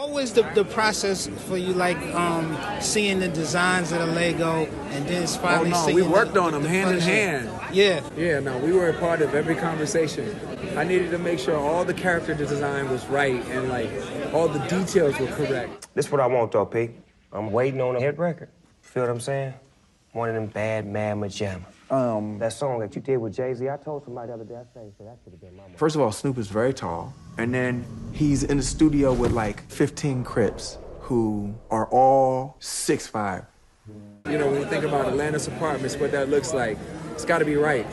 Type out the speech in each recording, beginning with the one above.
What was the process for you, like seeing the designs of the Lego and then finally seeing we worked on them hand in hand. Yeah. Yeah, no, we were a part of every conversation. I needed to make sure all the character design was right and like all the details were correct. This is what I want though, P. I'm waiting on a hit record. Feel what I'm saying? One of them bad mamma jamma. That song that you did with Jay-Z, I told somebody the other day, I said that should have been my mom. First of all, Snoop is very tall. And then he's in the studio with like 15 Crips who are all 6'5". You know, when you think about Atlantis Apartments, what that looks like, it's got to be right.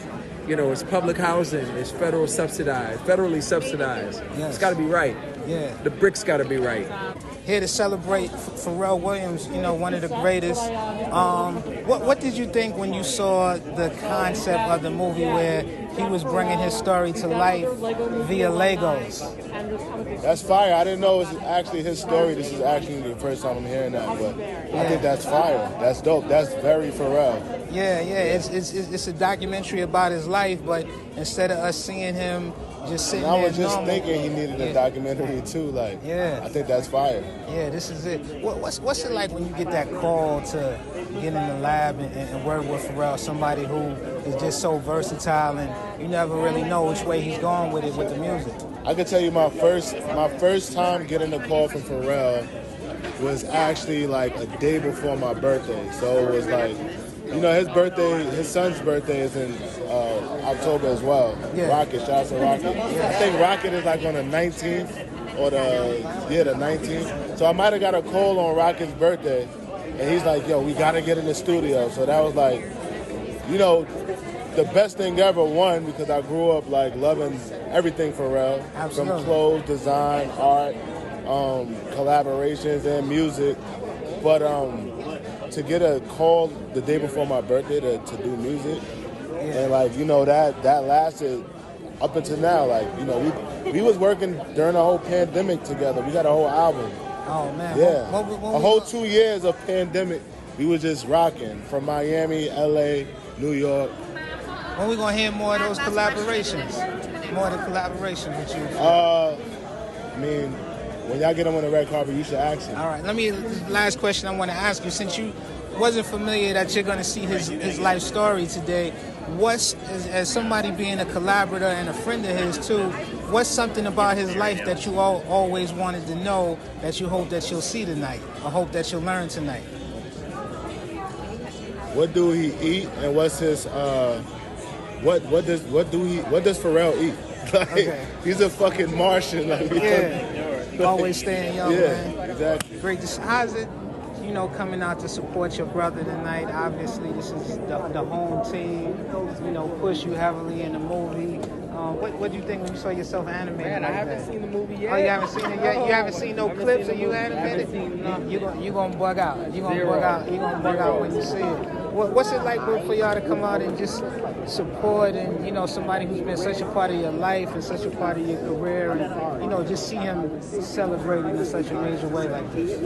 You know, it's public housing, it's federally subsidized. Yes. It's got to be right. Yeah. The bricks got to be right. Here to celebrate Pharrell Williams, you know, one of the greatest. What did you think when you saw the concept of the movie where he was bringing his story to life via Legos? That's fire. I didn't know it was actually his story. This is actually the first time I'm hearing that, but I think that's fire. That's dope. That's very Pharrell. Yeah. It's a documentary about his life, but instead of us seeing him just sitting there I was just normal, thinking he needed a documentary too. Like, I think that's fire. Yeah, this is it. What's it like when you get that call to get in the lab and work with Pharrell, somebody who is just so versatile and you never really know which way he's going with it with the music? I can tell you my first time getting a call from Pharrell was actually like a day before my birthday. So it was like, you know, his son's birthday is in October as well. Yeah. Rocket, shout out to Rocket. Yeah. I think Rocket is like on the 19th or the 19th. So I might have got a call on Rocket's birthday, and he's like, yo, we got to get in the studio. So that was like, you know, the best thing ever, one, because I grew up like loving everything Pharrell. Absolutely. From clothes, design, art, collaborations, and music. But to get a call the day before my birthday to do music, and like, you know, that lasted up until now. Like, you know, we was working during the whole pandemic together. We got a whole album. Oh man. Yeah. A whole 2 years of pandemic, we was just rocking from Miami, LA, New York. When we gonna hear more of those collaborations? More of the collaborations with you? I mean, when y'all get him on the red carpet, you should ask him. All right, last question I want to ask you, since you wasn't familiar that you're going to see his life story today, as somebody being a collaborator and a friend of his too, what's something about his life that you always wanted to know that you hope that you'll see tonight, or hope that you'll learn tonight? What do he eat, and what's his what does Pharrell eat? Like, okay. He's a fucking Martian. Like, always staying young, man. Yeah, exactly. Great. How's it, you know, coming out to support your brother tonight? Obviously, this is the home team. You know, push you heavily in the movie. What do you think when you saw yourself animated? Man, like I haven't seen the movie yet. Oh, you haven't seen it yet? You haven't seen no clips of you animated? You're gonna bug out. You're gonna bug out when you see it. What's it like for y'all to come out and just support, and, you know, somebody who's been such a part of your life and such a part of your career, and, you know, just see him celebrating in such a major way like this?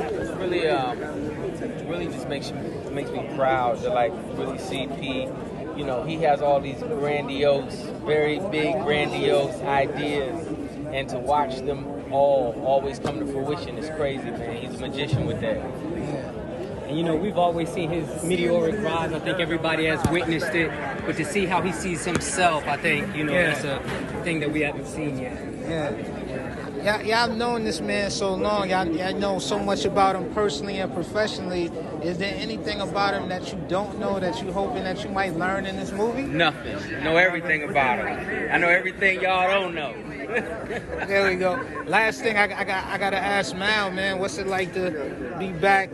Really just makes me proud to like really see P. You know, he has all these very big grandiose ideas, and to watch them all always come to fruition is crazy, man. He's a magician with that. And, you know, we've always seen his meteoric rise. I think everybody has witnessed it. But to see how he sees himself, I think, you know, that's a thing that we haven't seen yet. Yeah. Y'all known this man so long. Y'all know so much about him personally and professionally. Is there anything about him that you don't know that you hoping that you might learn in this movie? Nothing. I know everything about him. I know everything y'all don't know. There we go. Last thing I gotta ask Mal, man, what's it like to be back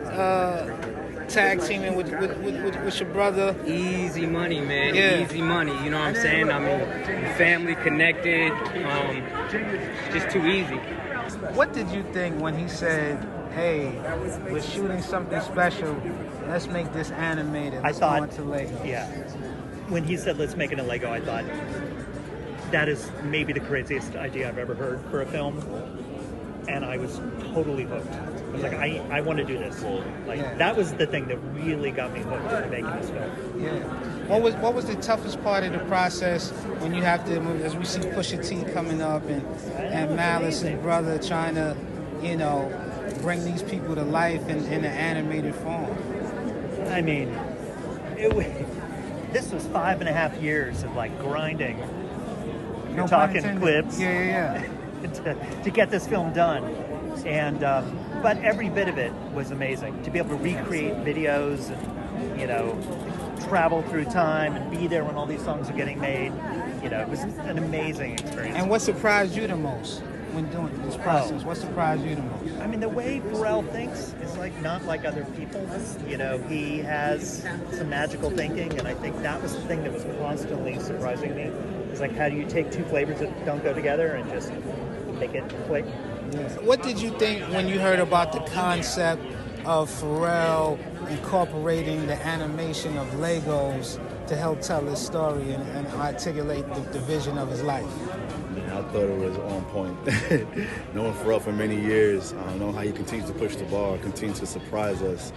tag teaming with your brother? Easy money, man. Yeah. Easy money. You know what I'm saying? I mean, family connected. Just too easy. What did you think when he said, "Hey, we're shooting something special. Let's make this animated. Let's go into Lego"? Yeah. When he said, "Let's make it in Lego," I thought that is maybe the craziest idea I've ever heard for a film, and I was totally hooked. I was like, I want to do this. Like, that was the thing that really got me hooked into making this film. Yeah. What was the toughest part of the process when you have to, as we see Pusha T coming up and Malice, his brother, trying to, you know, bring these people to life in an animated form? I mean, this was 5.5 years of like grinding. You're No pun talking intended. Clipse. Yeah. to get this film done. And but every bit of it was amazing. To be able to recreate videos and, you know, travel through time and be there when all these songs are getting made. You know, it was an amazing experience. And what surprised you the most when doing this process? What surprised you the most? I mean, the way Pharrell thinks is like not like other people. You know, he has some magical thinking, and I think that was the thing that was constantly surprising me. It's like, how do you take two flavors that don't go together and just make it click? What did you think when you heard about the concept of Pharrell incorporating the animation of Legos to help tell his story and articulate the vision of his life? I thought it was on point. Knowing Pharrell for many years, knowing how he continues to push the bar, continues to surprise us,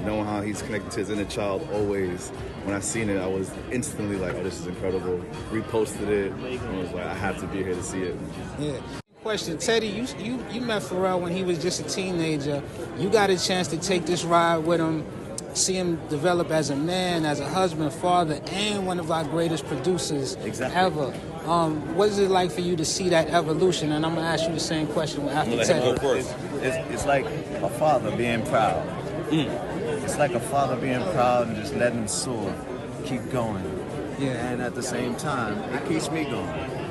knowing how he's connected to his inner child always. When I seen it, I was instantly like, oh, this is incredible. Reposted it, and was like, I have to be here to see it. Yeah. Question, Teddy, you met Pharrell when he was just a teenager. You got a chance to take this ride with him, see him develop as a man, as a husband, father, and one of our greatest producers ever. What is it like for you to see that evolution? And I'm going to ask you the same question after Teddy. It's like a father being proud. It's like a father being proud and just letting him soar, keep going. Yeah. And at the same time, it keeps me going.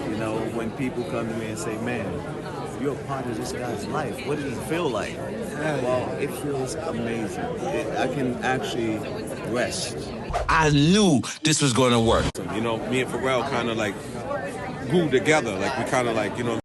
You know, when people come to me and say, man, you're a part of this guy's life. What does it feel like? Well, it feels amazing. I can actually rest. I knew this was going to work. You know, me and Pharrell kind of like grew together. Like we kind of like, you know,